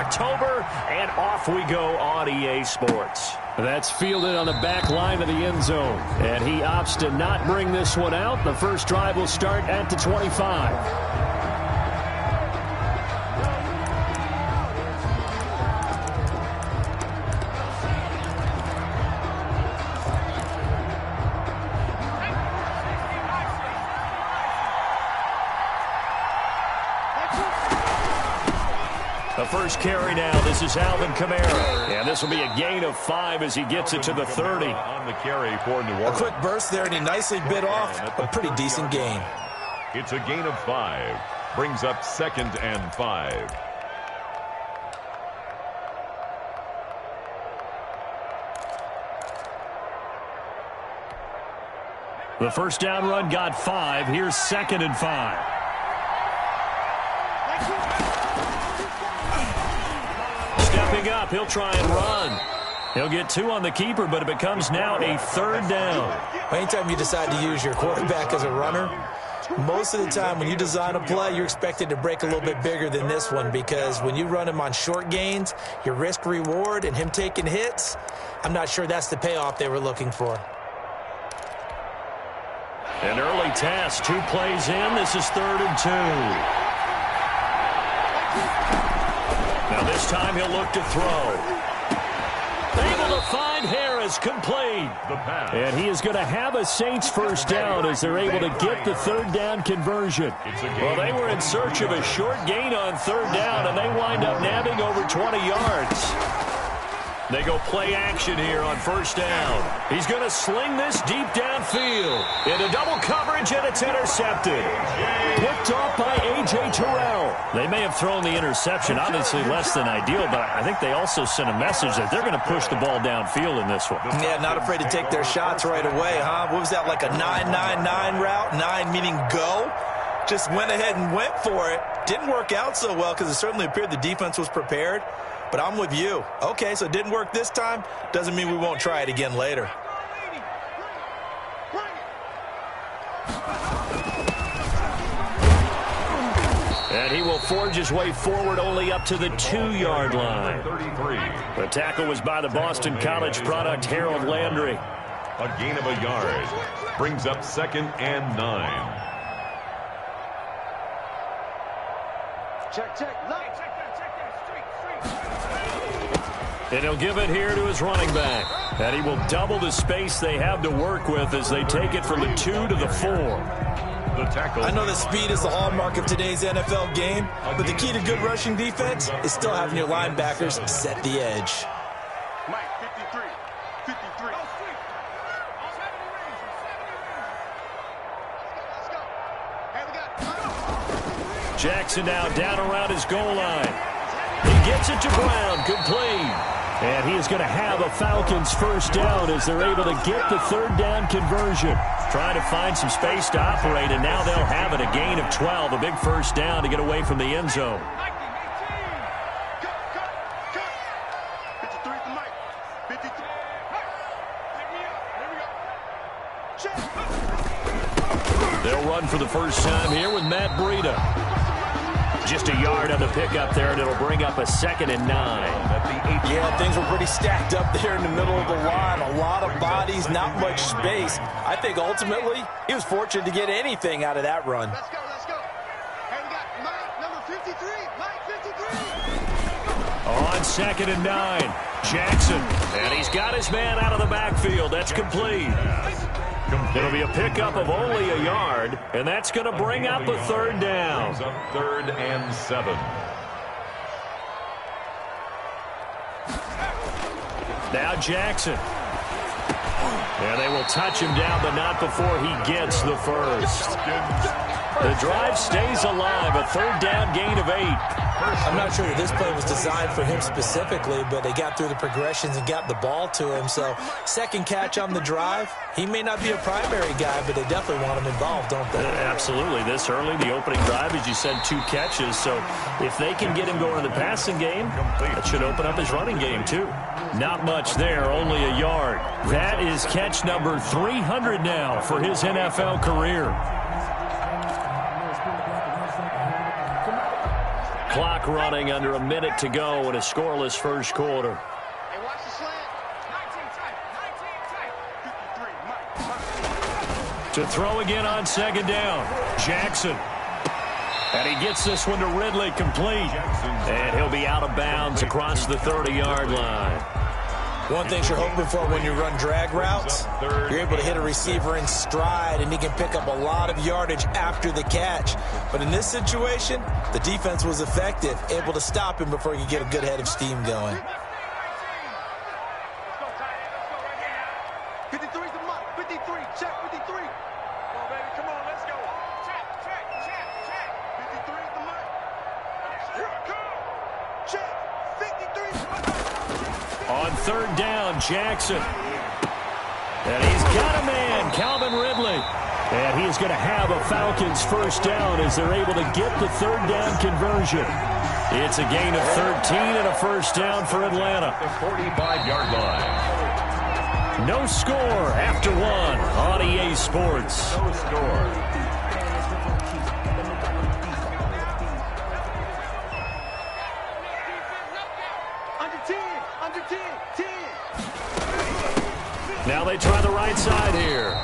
October, and off we go on EA Sports. That's fielded on the back line of the end zone. And he opts to not bring this one out. The first drive will start at the 25. The first carry now. This is Alvin Kamara. And this will be a gain of 5 as he gets it to the 30. On the carry for New Orleans. A quick burst there, and he nicely bit off a pretty decent gain. It's a gain of 5. Brings up 2nd and 5. The first down run got 5. Here's 2nd and 5. Stepping up, he'll try and run. He'll get 2 on the keeper, but it becomes now a 3rd down. Anytime you decide to use your quarterback as a runner, most of the time when you design a play, you're expected to break a little bit bigger than this one, because when you run him on short gains, your risk-reward and him taking hits, I'm not sure that's the payoff they were looking for. An early test, 2 plays in. This is 3rd and 2. Now this time he'll look to throw. Able to find Harris, complete. And he is going to have a Saints first down as they're able to get the 3rd down conversion. Well, they were in search of a short gain on 3rd down, and they wind up nabbing over 20 yards. They go play action here on 1st down. He's going to sling this deep downfield. Into double coverage, and it's intercepted. Picked off by A.J. Terrell. They may have thrown the interception, obviously less than ideal, but I think they also sent a message that they're going to push the ball downfield in this one. Yeah, not afraid to take their shots right away, huh? What was that, like a 9-9-9 route? 9 meaning go? Just went ahead and went for it. Didn't work out so well because it certainly appeared the defense was prepared. But I'm with you. Okay, so it didn't work this time. Doesn't mean we won't try it again later. And he will forge his way forward only up to the 2-yard line. The tackle was by the Boston College product, Harold Landry. A gain of a yard. Brings up 2nd and 9. Check. And he'll give it here to his running back. And he will double the space they have to work with as they take it from the 2 to the 4. The tackle. I know that speed is the hallmark of today's NFL game, but the key to good rushing defense is still having your linebackers set the edge. Mike, 53. Let's go. Hey, we got Jackson now down around his goal line. He gets it to Brown, complete. And he is going to have a Falcons first down as they're able to get the 3rd down conversion. Trying to find some space to operate, and now they'll have it, a gain of 12, a big first down to get away from the end zone. They'll run for the first time here with Matt Breida. Just a yard on the pickup there, and it'll bring up a 2nd and 9. Yeah, things were pretty stacked up there in the middle of the line. A lot of bodies, not much space. I think ultimately he was fortunate to get anything out of that run. Let's go. Hey, we got Mike, number 53. Mike, 53. On 2nd and 9, Jackson. And he's got his man out of the backfield. That's complete. It'll be a pickup of only a yard, and that's going to bring up a 3rd down. Brings up 3rd and 7. Now Jackson. And they will touch him down, but not before he gets the first. The drive stays alive, a 3rd down gain of 8. I'm not sure that this play was designed for him specifically, but they got through the progressions and got the ball to him. So 2nd catch on the drive. He may not be a primary guy, but they definitely want him involved, don't they? Absolutely. This early, the opening drive, as you said, 2 catches. So if they can get him going in the passing game, that should open up his running game too. Not much there, only a yard. That is catch number 300 now for his NFL career. Clock running under a minute to go in a scoreless first quarter. Hey, watch the slant. 19 tight. To throw again on second down. Jackson. And he gets this one to Ridley, complete. And he'll be out of bounds across the 30-yard line. One thing you're hoping for when you run drag routes, you're able to hit a receiver in stride, and he can pick up a lot of yardage after the catch. But in this situation, the defense was effective, able to stop him before he could get a good head of steam going. 53's the mark. 53. Check 53. Come on, baby. Come on. Let's go. Check. 53's the mark. Here I come. Check. 53's the mark. On third down, Jackson. And he's got a man, Calvin Ridley. And he is going to have a Falcons first down as they're able to get the third down conversion. It's a gain of 13 and a first down for Atlanta. The 45-yard line. No score after one on EA Sports. No score. Now they try the right side here.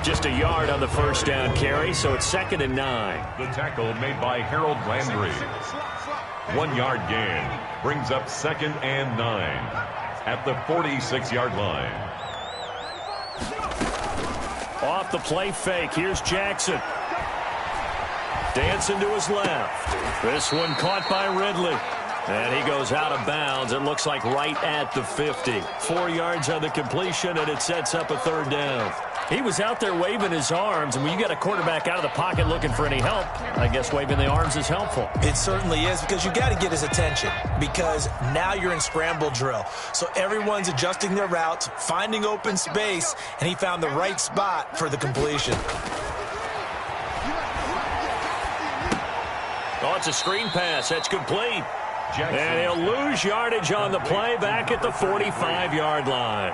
Just a yard on the first down carry, so it's 2nd and 9. The tackle made by Harold Landry. 1 yard gain brings up 2nd and 9 at the 46-yard line. Off the play fake, here's Jackson. Dancing to his left. This one caught by Ridley. And he goes out of bounds. It looks like right at the 50. 4 yards on the completion, and it sets up a third down. He was out there waving his arms, and when you got a quarterback out of the pocket looking for any help, I guess waving the arms is helpful. It certainly is, because you got to get his attention, because now you're in scramble drill. So everyone's adjusting their routes, finding open space, and he found the right spot for the completion. Oh, it's a screen pass. That's complete. Jackson. And he'll lose yardage on the play back at the 45-yard line.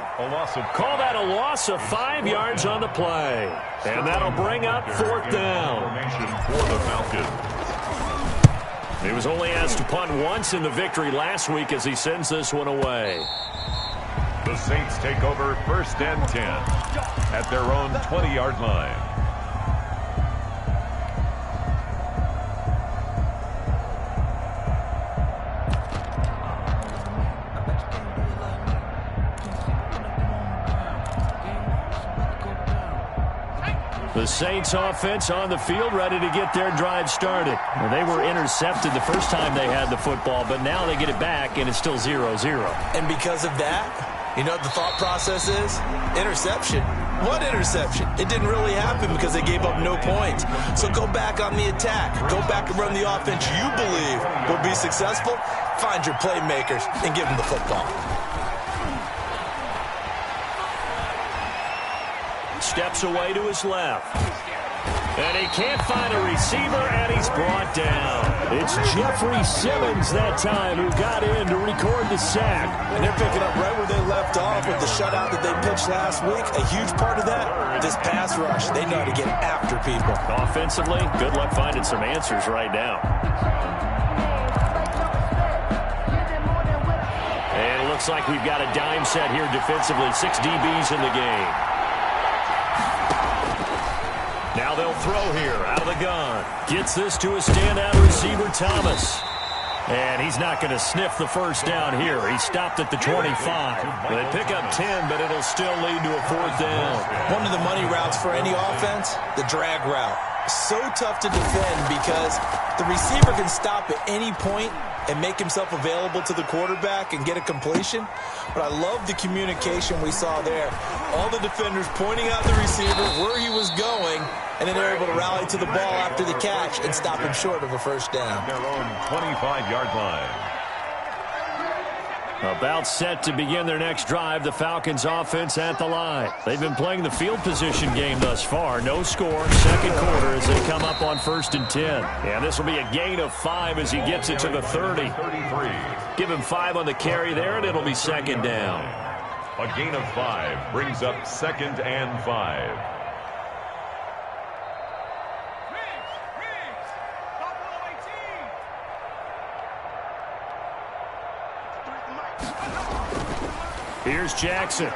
Call that a loss of 5 yards on the play. And that'll bring up 4th down. For the Falcons. He was only asked to punt once in the victory last week as he sends this one away. The Saints take over 1st and 10 at their own 20-yard line. The Saints offense on the field, ready to get their drive started. Well, they were intercepted the first time they had the football, but now they get it back, and it's still 0-0. And because of that, you know what the thought process is? Interception. What interception? It didn't really happen because they gave up no points. So go back on the attack. Go back and run the offense you believe will be successful. Find your playmakers and give them the football. Steps away to his left. And he can't find a receiver, and he's brought down. It's Jeffrey Simmons that time who got in to record the sack. And they're picking up right where they left off with the shutout that they pitched last week. A huge part of that, this pass rush. They know how to get after people. Offensively, good luck finding some answers right now. And it looks like we've got a dime set here defensively. 6 DBs in the game. Now they'll throw here out of the gun. Gets this to a standout receiver, Thomas. And he's not going to sniff the first down here. He stopped at the 25. They pick up 10, but it'll still lead to a 4th down. One of the money routes for any offense, the drag route. So tough to defend because the receiver can stop at any point and make himself available to the quarterback and get a completion. But I love the communication we saw there. All the defenders pointing out the receiver, where he was going, and then they're able to rally to the ball after the catch and stop him short of a first down. Their own 25-yard line. About set to begin their next drive, the Falcons offense at the line. They've been playing the field position game thus far. No score, 2nd quarter as they come up on 1st and 10. And this will be a gain of 5 as he gets it to the 30. 33. Give him 5 on the carry there, and it'll be 2nd down. A gain of 5 brings up 2nd and 5. Here's Jackson.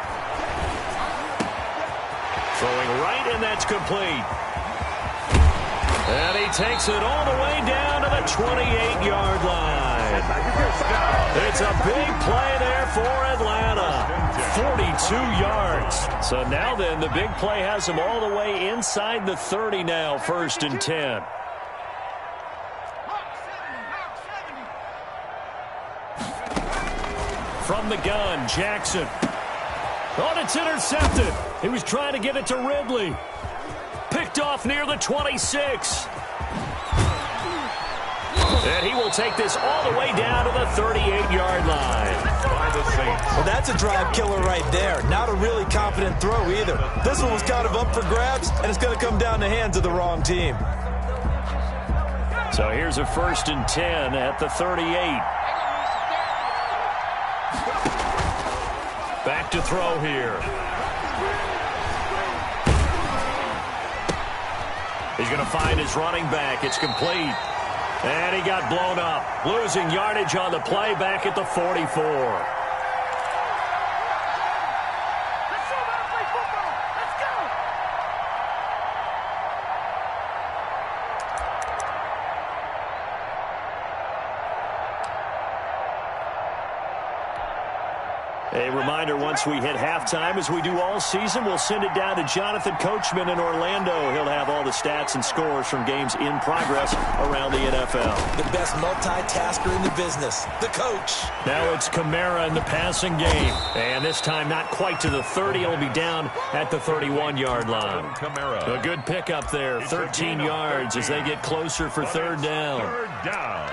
Throwing right, and that's complete. And he takes it all the way down to the 28-yard line. It's a big play there for Atlanta. 42 yards. So now then, the big play has him all the way inside the 30 now, 1st and 10. From the gun, Jackson. Oh, it's intercepted. He was trying to get it to Ridley. Picked off near the 26. And he will take this all the way down to the 38-yard line. Well, that's a drive killer right there. Not a really confident throw either. This one was kind of up for grabs, and it's going to come down the hands of the wrong team. So here's a 1st and 10 at the 38. Back to throw here. He's going to find his running back. It's complete. And he got blown up. Losing yardage on the play back at the 44. A reminder, once we hit halftime, as we do all season, we'll send it down to Jonathan Coachman in Orlando. He'll have all the stats and scores from games in progress around the NFL. The best multitasker in the business, the coach. Now it's Kamara in the passing game. And this time not quite to the 30. It'll be down at the 31-yard line. A good pickup there, 13 yards as they get closer for 3rd down. 3rd down.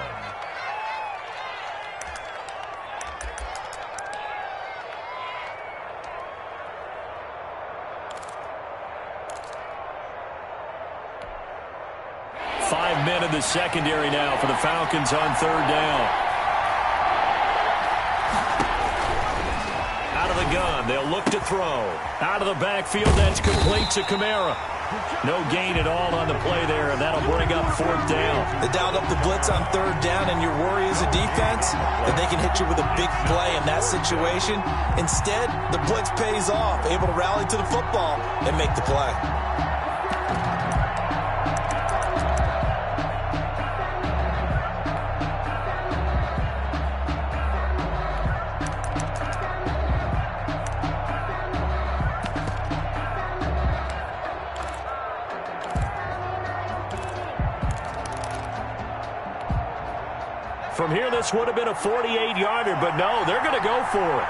Men in the secondary now for the Falcons on 3rd down. Out of the gun, they'll look to throw. Out of the backfield, that's complete to Kamara. No gain at all on the play there, and that'll bring up 4th down. They dialed up the blitz on 3rd down, and your worry as a defense that they can hit you with a big play in that situation. Instead, the blitz pays off, able to rally to the football and make the play. From here, this would have been a 48-yarder, but no, they're going to go for it.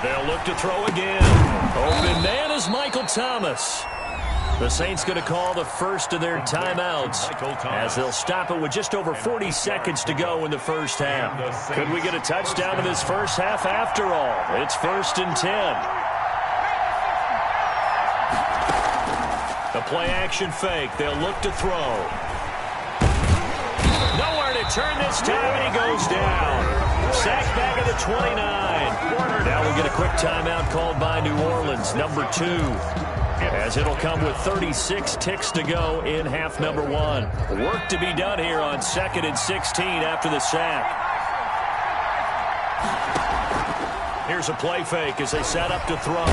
They'll look to throw again. Open man is Michael Thomas. The Saints going to call the first of their timeouts as they'll stop it with just over 40 seconds to go in the first half. Could we get a touchdown in this first half after all? It's 1st and 10. The play-action fake. They'll look to throw. Nowhere to turn this time, and he goes down. Sacked back at the 29. Now we get a quick timeout called by New Orleans, number 2. As it'll come with 36 ticks to go in half number 1. Work to be done here on 2nd and 16 after the sack. Here's a play fake as they set up to throw.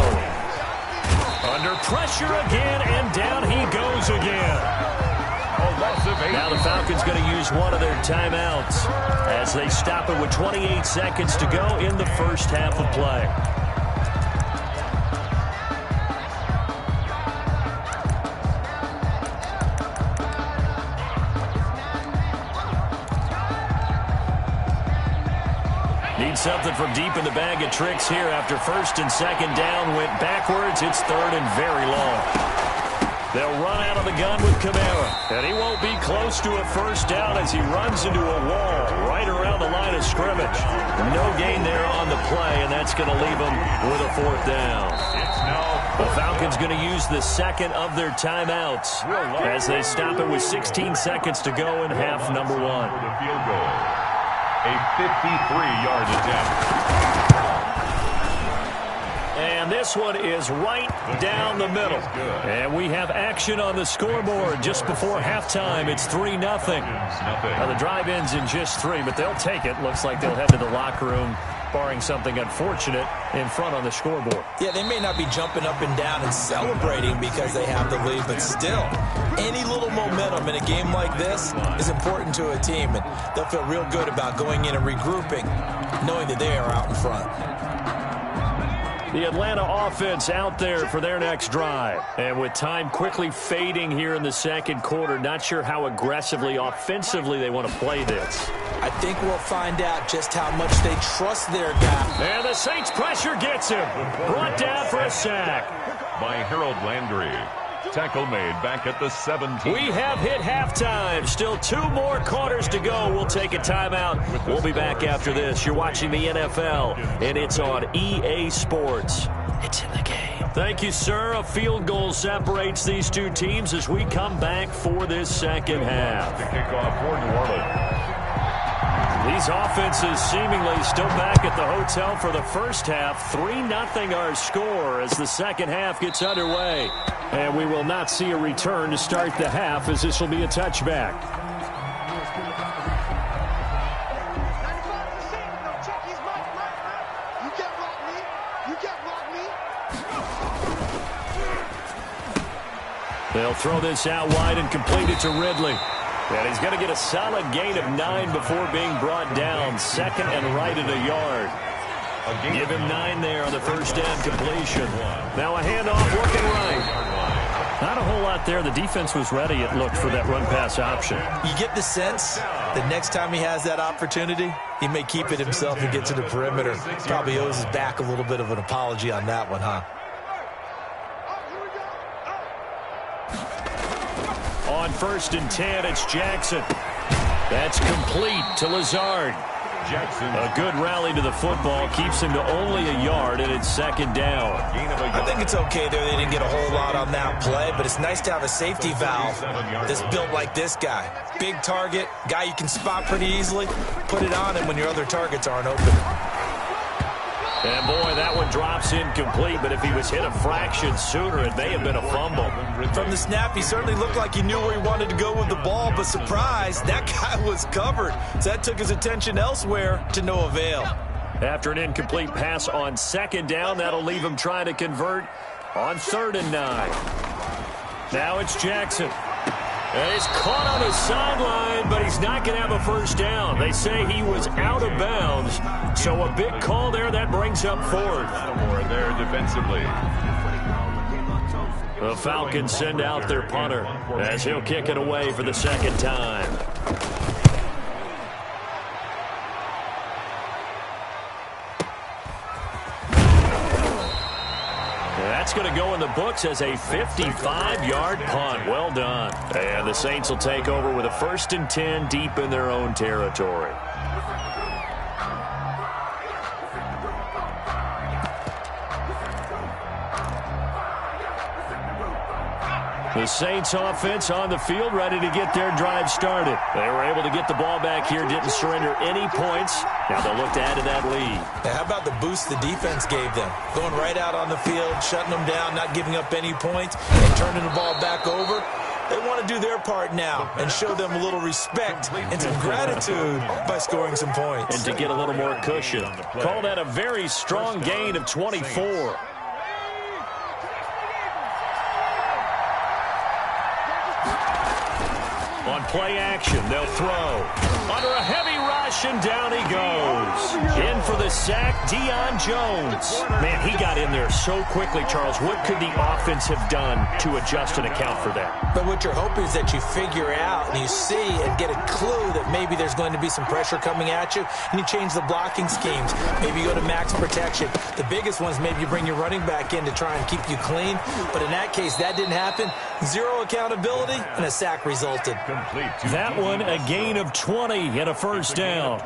Under pressure again, and down he goes again. Now the Falcons going to use one of their timeouts as they stop it with 28 seconds to go in the first half of play. Need something from deep in the bag of tricks here after 1st and 2nd down went backwards. It's 3rd and very long. They'll run out of the gun with Kamara, and he won't be close to a first down as he runs into a wall right around the line of scrimmage. No gain there on the play, and that's going to leave them with a 4th down. The Falcons going to use the second of their timeouts as they stop it with 16 seconds to go in half number 1. A 53-yard attempt. And this one is right down the middle. And we have action on the scoreboard just before halftime. It's 3-0. Now, the drive ends in just 3, but they'll take it. Looks like they'll head to the locker room, barring something unfortunate, in front on the scoreboard. Yeah, they may not be jumping up and down and celebrating because they have the lead, but still, any little momentum in a game like this is important to a team, and they'll feel real good about going in and regrouping, knowing that they are out in front. The Atlanta offense out there for their next drive. And with time quickly fading here in the second quarter, not sure how aggressively, offensively they want to play this. I think we'll find out just how much they trust their guy. And the Saints pressure gets him. Brought down for a sack. By Harold Landry. Tackle made back at the 17. We have hit halftime. Still 2 more quarters to go. We'll take a timeout. We'll be back after this. You're watching the NFL, and it's on EA Sports. It's in the game. Thank you, sir. A field goal separates these two teams as we come back for this second half. The kickoff for New Orleans. These offenses seemingly still back at the hotel for the first half. 3-0 our score as the second half gets underway. And we will not see a return to start the half, as this will be a touchback. They'll throw this out wide and complete it to Ridley. And he's going to get a solid gain of 9 before being brought down. Second and right at a yard. Give him 9 there on the first down completion. Now a handoff looking right. Not a whole lot there. The defense was ready, it looked, for that run-pass option. You get the sense that next time he has that opportunity, he may keep it himself and get to the perimeter. Probably owes his back a little bit of an apology on that one, huh? On 1st and 10, it's Jackson. That's complete to Lazard. Jackson. A good rally to the football keeps him to only a yard, and it's second down. I think it's okay there. They didn't get a whole lot on that play, but it's nice to have a safety valve that's built like this guy. Big target, guy you can spot pretty easily. Put it on him when your other targets aren't open. And, boy, that one drops incomplete, but if he was hit a fraction sooner, it may have been a fumble. From the snap, he certainly looked like he knew where he wanted to go with the ball, but surprise, that guy was covered. So that took his attention elsewhere to no avail. After an incomplete pass on second down, that'll leave him trying to convert on 3rd and 9. Now it's Jackson. And he's caught on the sideline, but he's not going to have a first down. They say he was out of bounds. So a big call there. That brings up 4th. More there defensively. The Falcons send out their punter as he'll kick it away for the second time. That's going to go in the books as a 55-yard punt. Well done. And the Saints will take over with a 1st and 10 deep in their own territory. The Saints offense on the field, ready to get their drive started. They were able to get the ball back here, didn't surrender any points. Now they'll look to add to that lead. Now, how about the boost the defense gave them? Going right out on the field, shutting them down, not giving up any points, and turning the ball back over. They want to do their part now and show them a little respect and some gratitude by scoring some points. And to get a little more cushion. Call that a very strong gain of 24. On play action, they'll throw. Under a heavy rush, and down he goes. In for the sack, Deion Jones. Man, he got in there so quickly, Charles. What could the offense have done to adjust and account for that? But what you're hoping is that you figure out and you see and get a clue that maybe there's going to be some pressure coming at you, and you change the blocking schemes. Maybe you go to max protection. The biggest one is maybe you bring your running back in to try and keep you clean. But in that case, that didn't happen. Zero accountability, and a sack resulted. That one, a gain of 20 and a first down.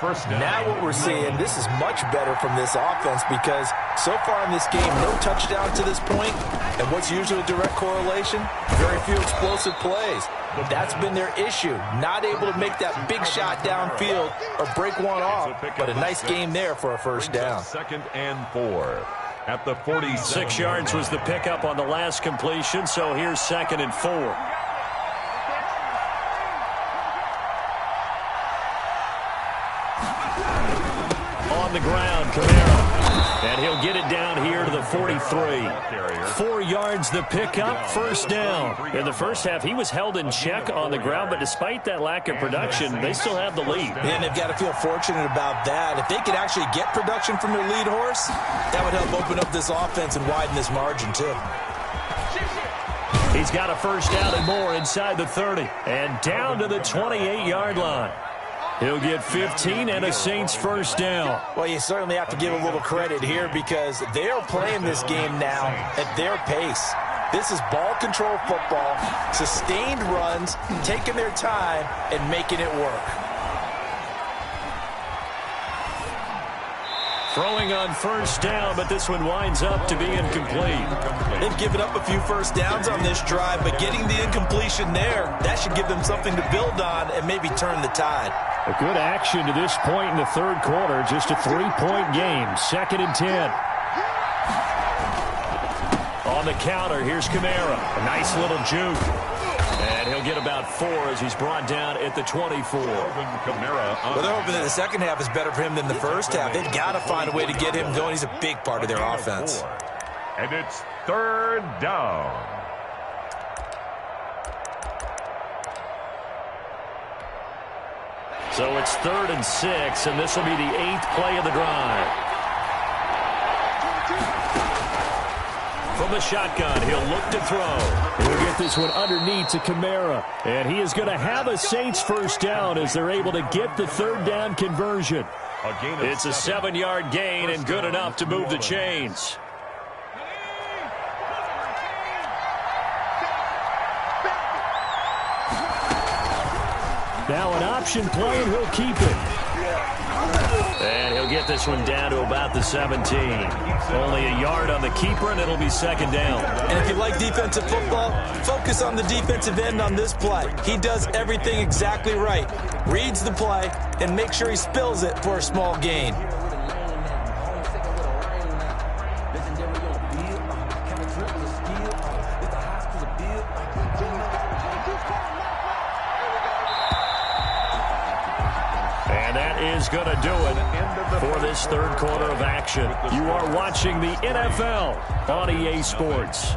First down. Now what we're seeing, this is much better from this offense because so far in this game, no touchdown to this point. And what's usually a direct correlation? Very few explosive plays. That's been their issue. Not able to make that big shot downfield or break one off. But a nice game there for a first down. 2nd and 4 at the 46. 6 yards was the pickup on the last completion, so here's 2nd and 4. On the ground, Camara. And he'll get it down here to the 43. 4 yards the pickup, first down. In the first half, he was held in check on the ground, but despite that lack of production, they still have the lead. And they've got to feel fortunate about that. If they could actually get production from their lead horse, that would help open up this offense and widen this margin, too. He's got a first down and more inside the 30. And down to the 28-yard line. He'll get 15 and a Saints first down. Well, you certainly have to give a little credit here because they are playing this game now at their pace. This is ball control football, sustained runs, taking their time and making it work. Throwing on first down, but this one winds up to be incomplete. They've given up a few first downs on this drive, but getting the incompletion there, that should give them something to build on and maybe turn the tide. A good action to this point in the third quarter. Just a 3-point game. 2nd and 10. On the counter, here's Camara. A nice little juke. And he'll get about 4 as he's brought down at the 24. Well, they're hoping that the second half is better for him than the first half. They've got to find a way to get him going. He's a big part of their offense. And it's 3rd down. So it's 3rd and 6, and this will be the 8th play of the drive. From the shotgun, he'll look to throw. He'll get this one underneath to Camara. And he is going to have a Saints first down as they're able to get the 3rd down conversion. It's a 7-yard gain and good enough to move the chains. Now an option play, and he'll keep it. And he'll get this one down to about the 17. Only a yard on the keeper, and it'll be 2nd down. And if you like defensive football, focus on the defensive end on this play. He does everything exactly right. Reads the play, and make sure he spills it for a small gain. Is going to do it for this third quarter of action. You are watching the NFL on EA Sports.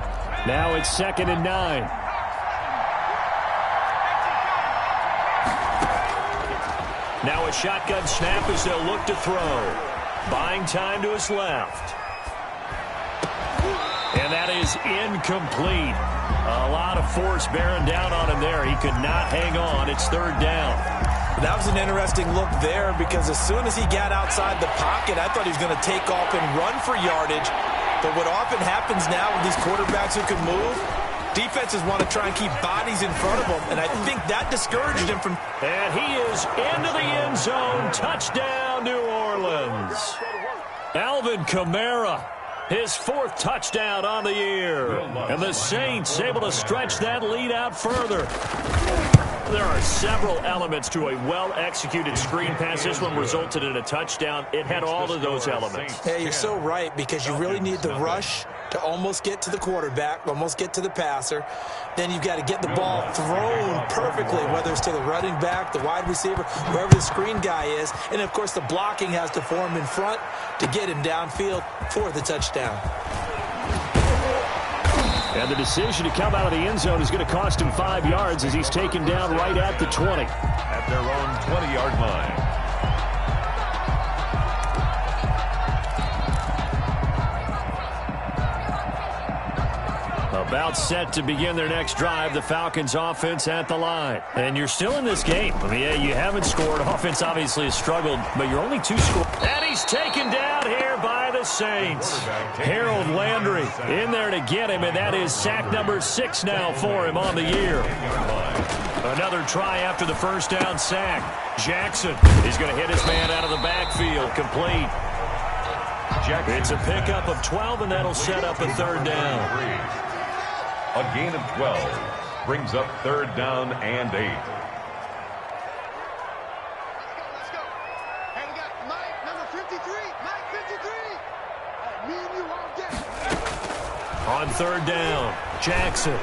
Now it's 2nd and 9. Now a shotgun snap as they'll look to throw. Buying time to his left. And that is incomplete. A lot of force bearing down on him there. He could not hang on. It's 3rd down. That was an interesting look there because as soon as he got outside the pocket, I thought he was going to take off and run for yardage. But what often happens now with these quarterbacks who can move, defenses want to try and keep bodies in front of them, and I think that discouraged him from... And he is into the end zone. Touchdown, New Orleans. Alvin Kamara, his 4th touchdown on the year. And the Saints able to stretch that lead out further. There are several elements to a well-executed screen pass. This one resulted in a touchdown. It had all of those elements. Hey, you're so right because you really need the rush to almost get to the quarterback, almost get to the passer. Then you've got to get the ball thrown perfectly, whether it's to the running back, the wide receiver, whoever the screen guy is. And, of course, the blocking has to form in front to get him downfield for the touchdown. And the decision to come out of the end zone is going to cost him 5 yards as he's taken down right at the 20. At their own 20-yard line. About set to begin their next drive, the Falcons offense at the line. And you're still in this game. I mean, yeah, you haven't scored. Offense obviously has struggled, but you're only 2 scores. And he's taken down here by the Saints. Harold Landry in there to get him, and that is sack number 6 now for him on the year. Another try after the first down sack. Jackson is going to hit his man out of the backfield. Complete. It's a pickup of 12, and that'll set up a 3rd down. A gain of 12. Brings up 3rd down and 8. Let's go. Hey, we got Mike, number 53. Mike, 53. Me and you all day. On 3rd down, Jackson.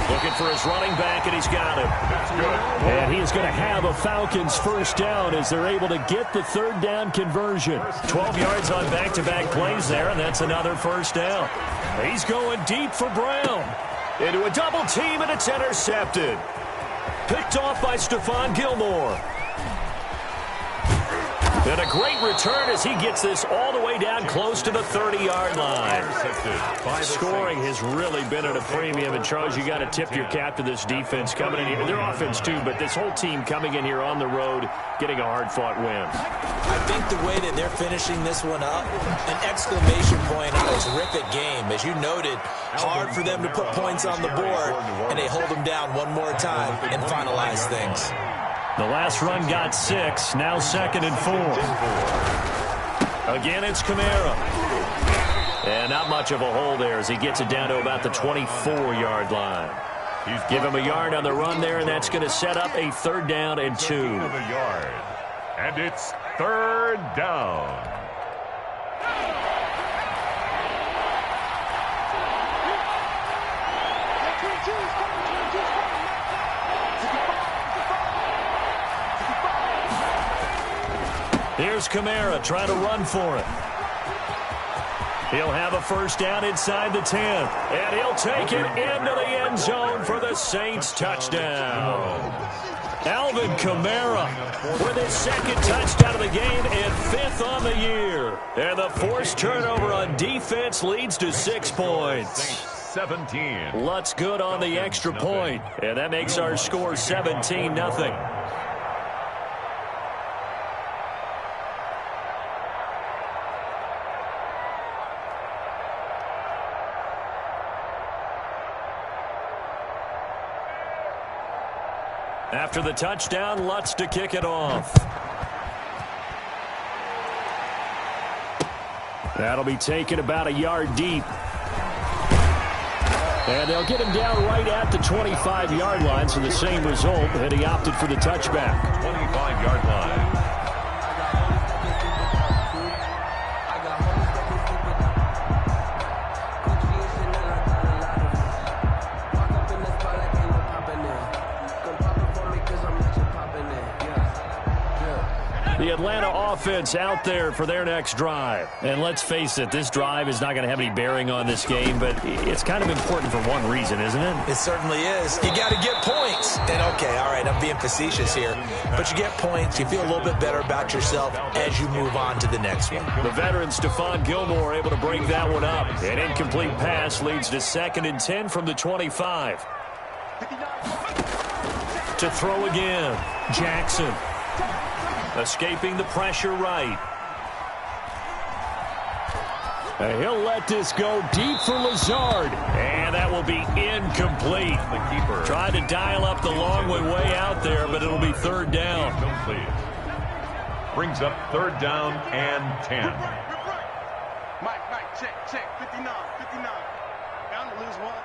Looking for his running back, and he's got him. That's good. And he is going to have a Falcons 1st down as they're able to get the 3rd down conversion. 12 yards on back-to-back plays there, and that's another 1st down. He's going deep for Brown. Into a double team, and it's intercepted. Picked off by Stephon Gilmore. And a great return as he gets this all the way down close to the 30-yard line. Scoring has really been at a premium. And, Charles, you got to tip your cap to this defense coming in here. Their offense, too, but this whole team coming in here on the road, getting a hard-fought win. I think the way that they're finishing this one up, an exclamation point on a terrific game. As you noted, hard for them to put points on the board, and they hold them down one more time and finalize things. The last run got 6, now 2nd and 4. Again, it's Kamara. And not much of a hole there as he gets it down to about the 24-yard line. Give him a yard on the run there, and that's going to set up a 3rd down and 2. And it's 3rd down. Here's Kamara trying to run for it. He'll have a 1st down inside the 10. And he'll take it into the end zone for the Saints touchdown. Alvin Kamara with his 2nd touchdown of the game and 5th on the year. And the forced turnover on defense leads to 6 points. 17. Lutz good on the extra point. And that makes our score 17-0. After the touchdown, Lutz to kick it off. That'll be taken about a yard deep. And they'll get him down right at the 25-yard line, so the same result, and he opted for the touchback. 25-yard line. The Atlanta offense out there for their next drive. And let's face it, this drive is not going to have any bearing on this game, but it's kind of important for one reason, isn't it? It certainly is. You got to get points. And, okay, all right, I'm being facetious here. But you get points, you feel a little bit better about yourself as you move on to the next one. The veteran Stephon Gilmore able to break that one up. An incomplete pass leads to 2nd and 10 from the 25. To throw again, Jackson. Escaping the pressure right. And he'll let this go deep for Lazard. And that will be incomplete. The keeper tried to dial up the long way out there, but it'll be 3rd down. Incomplete. Brings up 3rd down and 10. Mike, check, 59. Bound to lose one.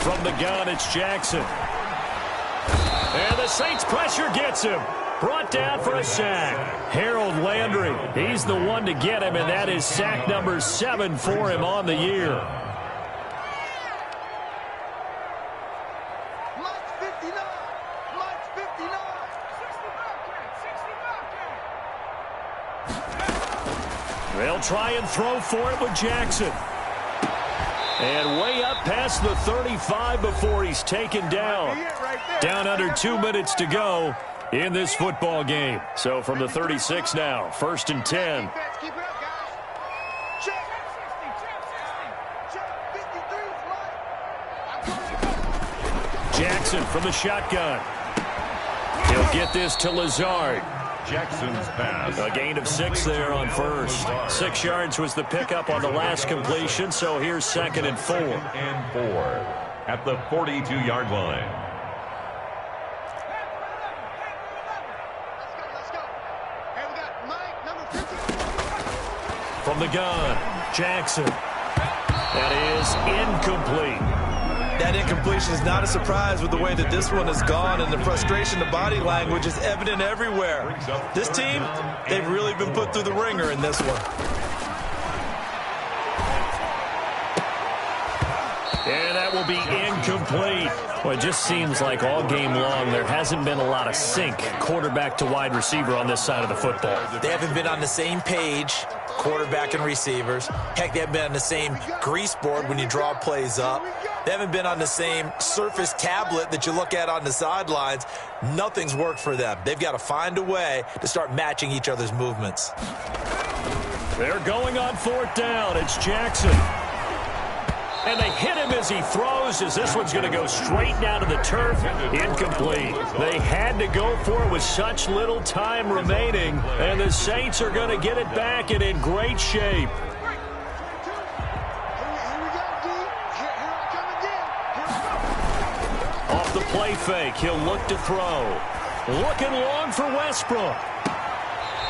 From the gun, it's Jackson. And the Saints pressure gets him. Brought down for a sack. Harold Landry, he's the one to get him, and that is sack number 7 for him on the year. Mike's 59. Mike's 59. They'll try and throw for it with Jackson. And way up past the 35 before he's taken down. Down under 2 minutes to go in this football game. So from the 36 now, 1st and 10. Keep it up, guys. Check. 53's Mike. Jackson from the shotgun. He'll get this to Lazard. Jackson's pass. A gain of 6 there on 1st. 6 yards was the pickup on the last completion, so here's 2nd and 4. 2nd and 4 at the 42-yard line. Let's go. Hey, we got Mike, number 50. From the gun, Jackson. That is incomplete. That incompletion is not a surprise with the way that this one has gone, and the frustration, the body language is evident everywhere. This team, they've really been put through the ringer in this one. And that will be incomplete. Well, it just seems like all game long there hasn't been a lot of sync quarterback to wide receiver on this side of the football. They haven't been on the same page, quarterback and receivers. Heck, they haven't been on the same grease board when you draw plays up. They haven't been on the same Surface tablet that you look at on the sidelines. Nothing's worked for them. They've got to find a way to start matching each other's movements. They're going on 4th down. It's Jackson. And they hit him as he throws, as this one's going to go straight down to the turf. Incomplete. They had to go for it with such little time remaining, and the Saints are going to get it back and in great shape. Off the play fake, he'll look to throw. Looking long for Westbrook.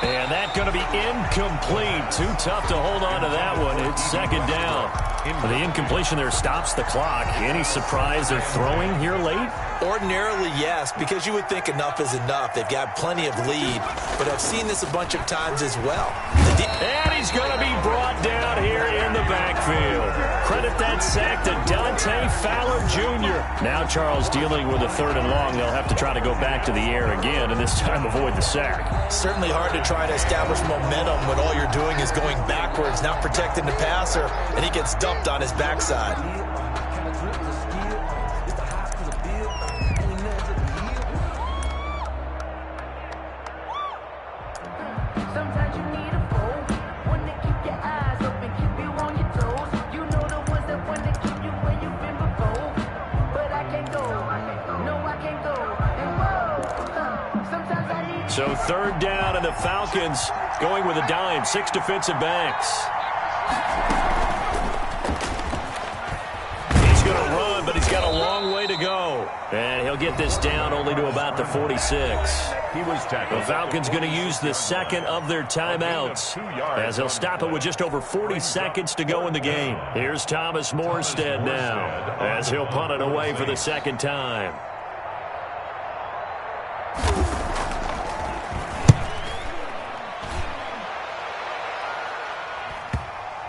And that's going to be incomplete. Too tough to hold on to that one. It's 2nd down. The incompletion there stops the clock. Any surprise they're throwing here late? Ordinarily, yes, because you would think enough is enough. They've got plenty of lead, but I've seen this a bunch of times as well. And he's going to be brought down here in the backfield. Credit that sack to Dante Fowler Jr. Now Charles dealing with a 3rd and long. They'll have to try to go back to the air again, and this time avoid the sack. Certainly hard to try to establish momentum when all you're doing is going backwards, not protecting the passer, and he gets dumped on his backside. So 3rd down, and the Falcons going with a dime. 6 defensive backs. He's going to run, but he's got a long way to go. And he'll get this down only to about the 46. He was tackled. The Falcons going to use the 2nd of their timeouts, as they'll stop it with just over 40 seconds to go in the game. Here's Thomas Morstead now, as he'll punt it away for the 2nd time.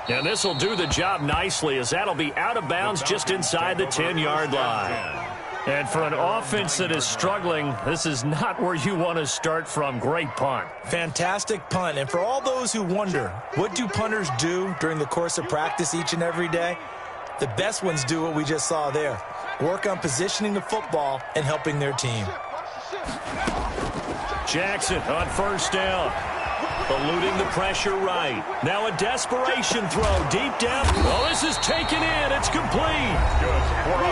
And this will do the job nicely, as that'll be out of bounds just inside the 10-yard line. And for an offense that is struggling, this is not where you want to start from. Great punt. Fantastic punt. And for all those who wonder, what do punters do during the course of practice each and every day? The best ones do what we just saw there. Work on positioning the football and helping their team. Jackson on 1st down. Eluding the pressure right. Now a desperation throw deep down. Oh, this is taken in. It's complete.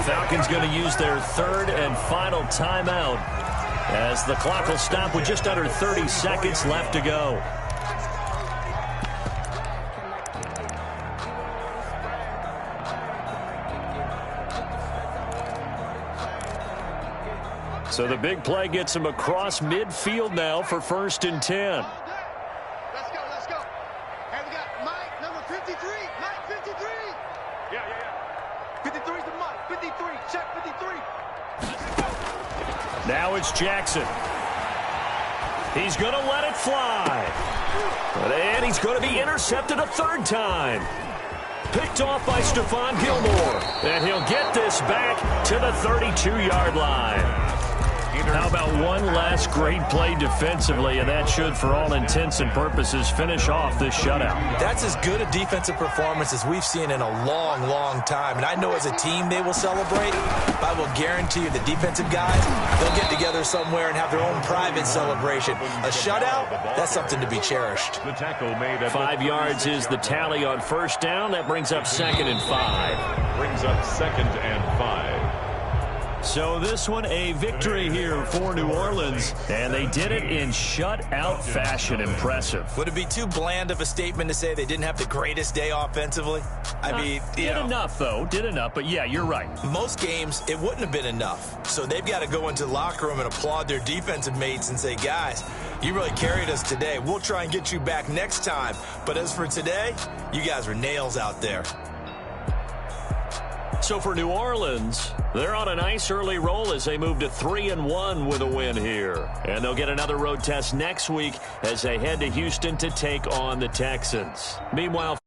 Falcons going to use their 3rd and final timeout, as the clock will stop with just under 30 seconds left to go. So the big play gets him across midfield now for 1st and 10. Let's go. Hey, we got Mike, number 53. Mike, 53. Yeah. 53 is the Mike. 53. Check 53. Now it's Jackson. He's going to let it fly. And he's going to be intercepted a 3rd time. Picked off by Stephon Gilmore. And he'll get this back to the 32-yard line. How about one last great play defensively, and that should, for all intents and purposes, finish off this shutout. That's as good a defensive performance as we've seen in a long, long time. And I know as a team they will celebrate. I will guarantee you the defensive guys, they'll get together somewhere and have their own private celebration. A shutout, that's something to be cherished. The tackle made at 5 yards is the tally on 1st down. That brings up 2nd and 5. Brings up 2nd and 5. So this one, a victory here for New Orleans, and they did it in shutout fashion. Impressive. Would it be too bland of a statement to say they didn't have the greatest day offensively? I mean, did enough, though. Did enough, but yeah, you're right. Most games, it wouldn't have been enough. So they've got to go into the locker room and applaud their defensive mates and say, guys, you really carried us today. We'll try and get you back next time. But as for today, you guys were nails out there. So for New Orleans, they're on a nice early roll as they move to 3-1 with a win here. And they'll get another road test next week as they head to Houston to take on the Texans. Meanwhile,